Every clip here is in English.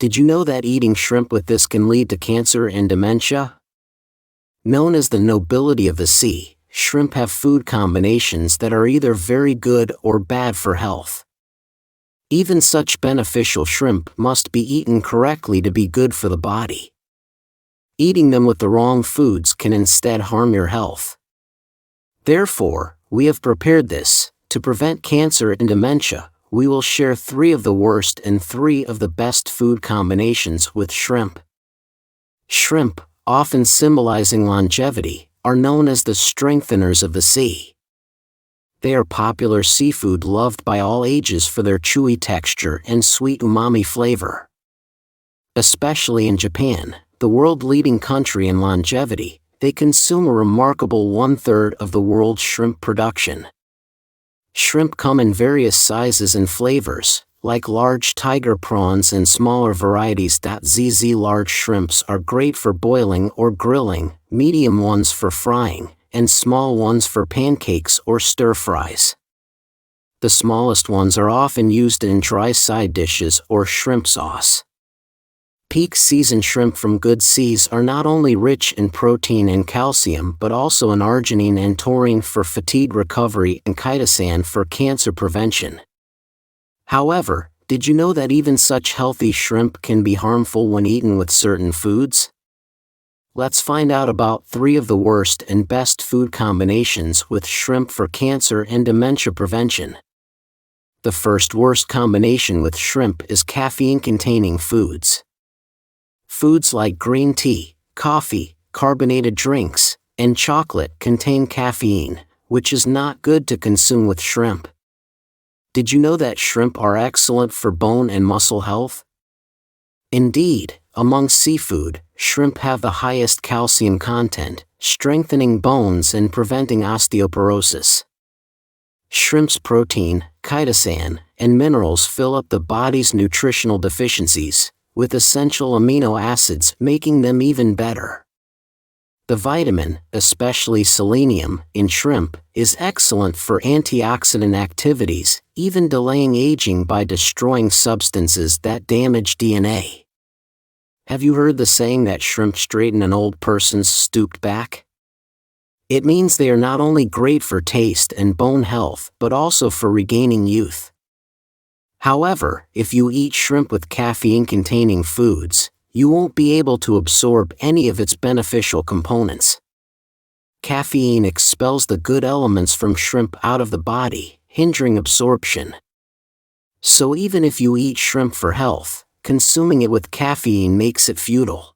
Did you know that eating shrimp with this can lead to cancer and dementia? Known as the nobility of the sea, shrimp have food combinations that are either very good or bad for health. Even such beneficial shrimp must be eaten correctly to be good for the body. Eating them with the wrong foods can instead harm your health. Therefore, we have prepared this. To prevent cancer and dementia, we will share 3 of the worst and 3 of the best food combinations with shrimp. Shrimp, often symbolizing longevity, are known as the strengtheners of the sea. They are popular seafood loved by all ages for their chewy texture and sweet umami flavor. Especially in Japan, the world-leading country in longevity, they consume a remarkable 1/3 of the world's shrimp production. Shrimp come in various sizes and flavors, like large tiger prawns and smaller varieties. ZZ large shrimps are great for boiling or grilling, medium ones for frying, and small ones for pancakes or stir-fries. The smallest ones are often used in dry side dishes or shrimp sauce. Peak season shrimp from good seas are not only rich in protein and calcium but also in arginine and taurine for fatigue recovery and chitosan for cancer prevention. However, did you know that even such healthy shrimp can be harmful when eaten with certain foods? Let's find out about 3 of the worst and best food combinations with shrimp for cancer and dementia prevention. The first worst combination with shrimp is caffeine-containing foods. Foods like green tea, coffee, carbonated drinks, and chocolate contain caffeine, which is not good to consume with shrimp. Did you know that shrimp are excellent for bone and muscle health? Indeed, among seafood, shrimp have the highest calcium content, strengthening bones and preventing osteoporosis. Shrimp's protein, chitosan, and minerals fill up the body's nutritional deficiencies, with essential amino acids making them even better. The vitamin, especially selenium, in shrimp, is excellent for antioxidant activities, even delaying aging by destroying substances that damage DNA. Have you heard the saying that shrimp straighten an old person's stooped back? It means they are not only great for taste and bone health but also for regaining youth. However, if you eat shrimp with caffeine-containing foods, you won't be able to absorb any of its beneficial components. Caffeine expels the good elements from shrimp out of the body, hindering absorption. So even if you eat shrimp for health, consuming it with caffeine makes it futile.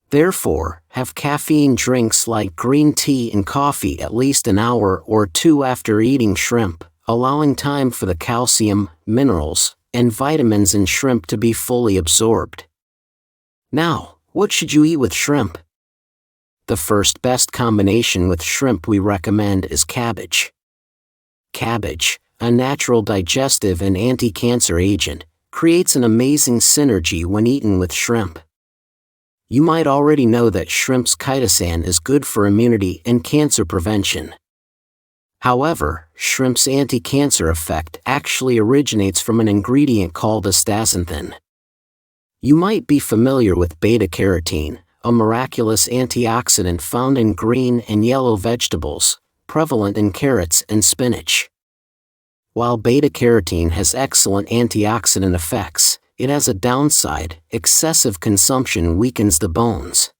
Therefore, have caffeine drinks like green tea and coffee at least an hour or 2 after eating shrimp, allowing time for the calcium, minerals, and vitamins in shrimp to be fully absorbed. Now, what should you eat with shrimp? The first best combination with shrimp we recommend is cabbage. Cabbage, a natural digestive and anti-cancer agent, creates an amazing synergy when eaten with shrimp. You might already know that shrimp's chitosan is good for immunity and cancer prevention. However, shrimp's anti-cancer effect actually originates from an ingredient called astaxanthin. You might be familiar with beta-carotene, a miraculous antioxidant found in green and yellow vegetables, prevalent in carrots and spinach. While beta-carotene has excellent antioxidant effects, it has a downside: excessive consumption weakens the bones.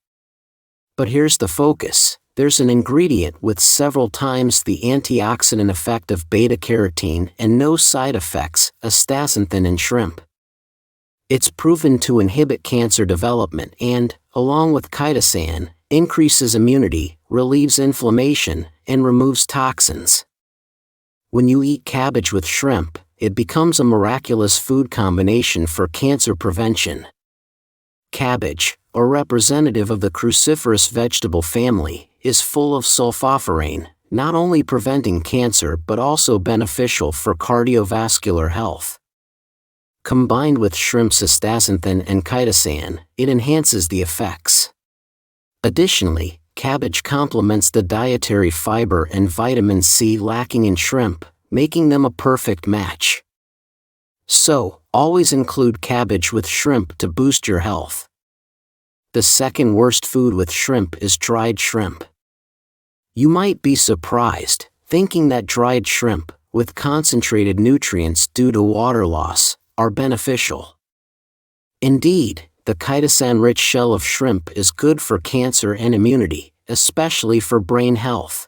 But here's the focus. There's an ingredient with several times the antioxidant effect of beta-carotene and no side effects: astaxanthin in shrimp. It's proven to inhibit cancer development and, along with chitosan, increases immunity, relieves inflammation, and removes toxins. When you eat cabbage with shrimp, it becomes a miraculous food combination for cancer prevention. Cabbage, a representative of the cruciferous vegetable family, is full of sulforaphane, not only preventing cancer but also beneficial for cardiovascular health. Combined with shrimp's astaxanthin and chitosan, it enhances the effects. Additionally, cabbage complements the dietary fiber and vitamin C lacking in shrimp, making them a perfect match. So, always include cabbage with shrimp to boost your health. The second worst food with shrimp is dried shrimp. You might be surprised, thinking that dried shrimp, with concentrated nutrients due to water loss, are beneficial. Indeed, the chitosan-rich shell of shrimp is good for cancer and immunity, especially for brain health.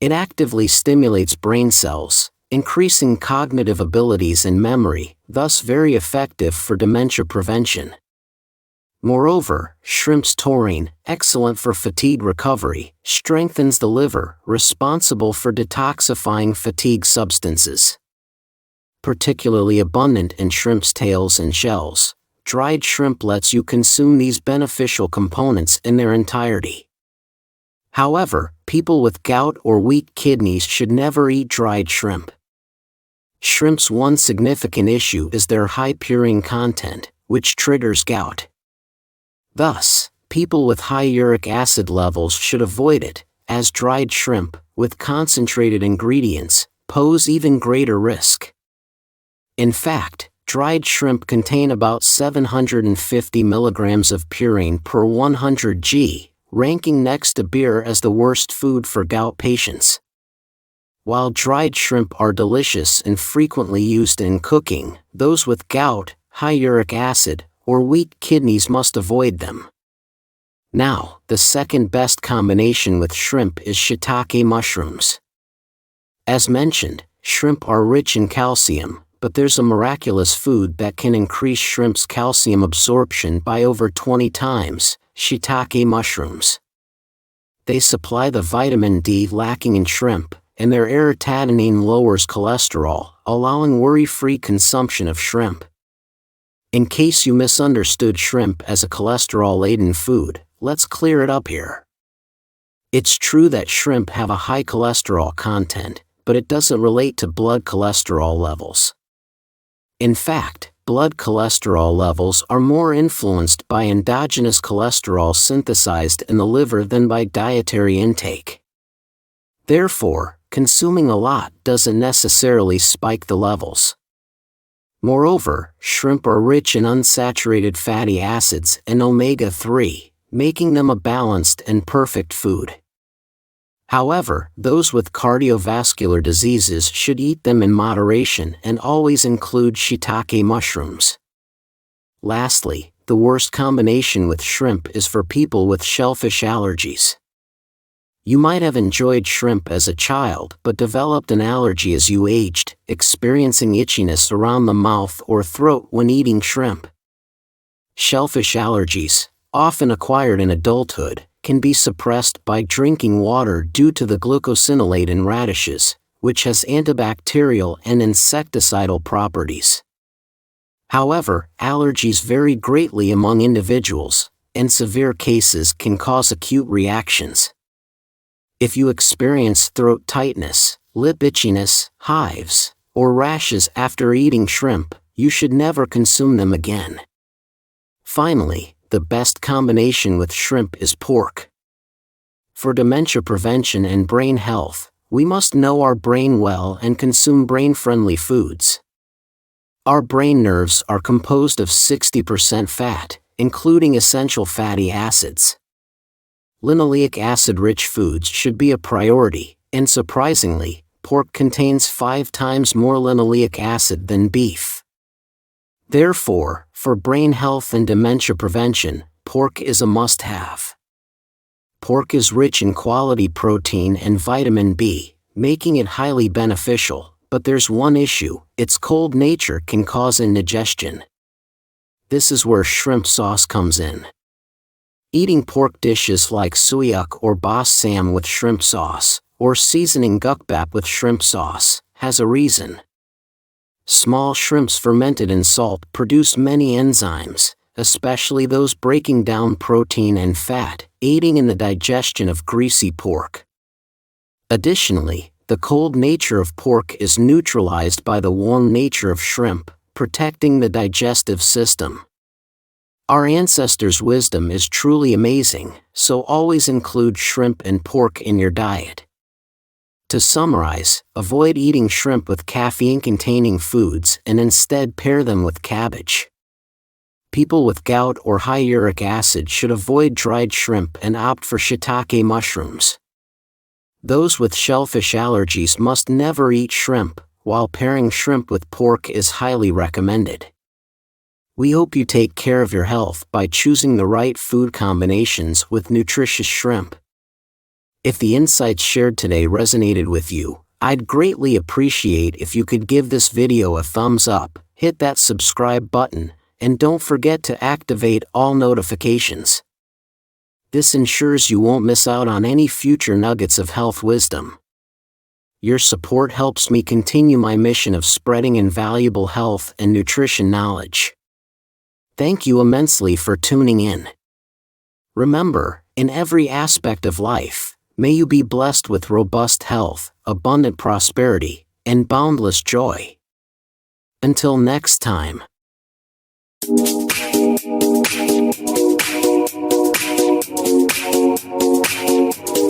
It actively stimulates brain cells, increasing cognitive abilities and memory, thus very effective for dementia prevention. Moreover, shrimp's taurine, excellent for fatigue recovery, strengthens the liver, responsible for detoxifying fatigue substances. Particularly abundant in shrimp's tails and shells, dried shrimp lets you consume these beneficial components in their entirety. However, people with gout or weak kidneys should never eat dried shrimp. Shrimp's one significant issue is their high purine content, which triggers gout. Thus, people with high uric acid levels should avoid it, as dried shrimp, with concentrated ingredients, pose even greater risk. In fact, dried shrimp contain about 750 milligrams of purine per 100 g, ranking next to beer as the worst food for gout patients. While dried shrimp are delicious and frequently used in cooking, those with gout, high uric acid, or weak kidneys must avoid them. Now, the second best combination with shrimp is shiitake mushrooms. As mentioned, shrimp are rich in calcium, but there's a miraculous food that can increase shrimp's calcium absorption by over 20 times, shiitake mushrooms. They supply the vitamin D lacking in shrimp, and their aritadenine lowers cholesterol, allowing worry-free consumption of shrimp. In case you misunderstood shrimp as a cholesterol-laden food, let's clear it up here. It's true that shrimp have a high cholesterol content, but it doesn't relate to blood cholesterol levels. In fact, blood cholesterol levels are more influenced by endogenous cholesterol synthesized in the liver than by dietary intake. Therefore, consuming a lot doesn't necessarily spike the levels. Moreover, shrimp are rich in unsaturated fatty acids and omega-3, making them a balanced and perfect food. However, those with cardiovascular diseases should eat them in moderation and always include shiitake mushrooms. Lastly, the worst combination with shrimp is for people with shellfish allergies. You might have enjoyed shrimp as a child but developed an allergy as you aged, experiencing itchiness around the mouth or throat when eating shrimp. Shellfish allergies, often acquired in adulthood, can be suppressed by drinking water due to the glucosinolate in radishes, which has antibacterial and insecticidal properties. However, allergies vary greatly among individuals, and severe cases can cause acute reactions. If you experience throat tightness, lip itchiness, hives, or rashes after eating shrimp, you should never consume them again. Finally, the best combination with shrimp is pork. For dementia prevention and brain health, we must know our brain well and consume brain-friendly foods. Our brain nerves are composed of 60% fat, including essential fatty acids. Linoleic acid-rich foods should be a priority, and surprisingly, pork contains 5 times more linoleic acid than beef. Therefore, for brain health and dementia prevention, pork is a must-have. Pork is rich in quality protein and vitamin B, making it highly beneficial, but there's one issue: its cold nature can cause indigestion. This is where shrimp sauce comes in. Eating pork dishes like suyak or bas sam with shrimp sauce, or seasoning gukbap with shrimp sauce, has a reason. Small shrimps fermented in salt produce many enzymes, especially those breaking down protein and fat, aiding in the digestion of greasy pork. Additionally, the cold nature of pork is neutralized by the warm nature of shrimp, protecting the digestive system. Our ancestors' wisdom is truly amazing, so always include shrimp and pork in your diet. To summarize, avoid eating shrimp with caffeine-containing foods and instead pair them with cabbage. People with gout or high uric acid should avoid dried shrimp and opt for shiitake mushrooms. Those with shellfish allergies must never eat shrimp, while pairing shrimp with pork is highly recommended. We hope you take care of your health by choosing the right food combinations with nutritious shrimp. If the insights shared today resonated with you, I'd greatly appreciate if you could give this video a thumbs up, hit that subscribe button, and don't forget to activate all notifications. This ensures you won't miss out on any future nuggets of health wisdom. Your support helps me continue my mission of spreading invaluable health and nutrition knowledge. Thank you immensely for tuning in. Remember, in every aspect of life, may you be blessed with robust health, abundant prosperity, and boundless joy. Until next time.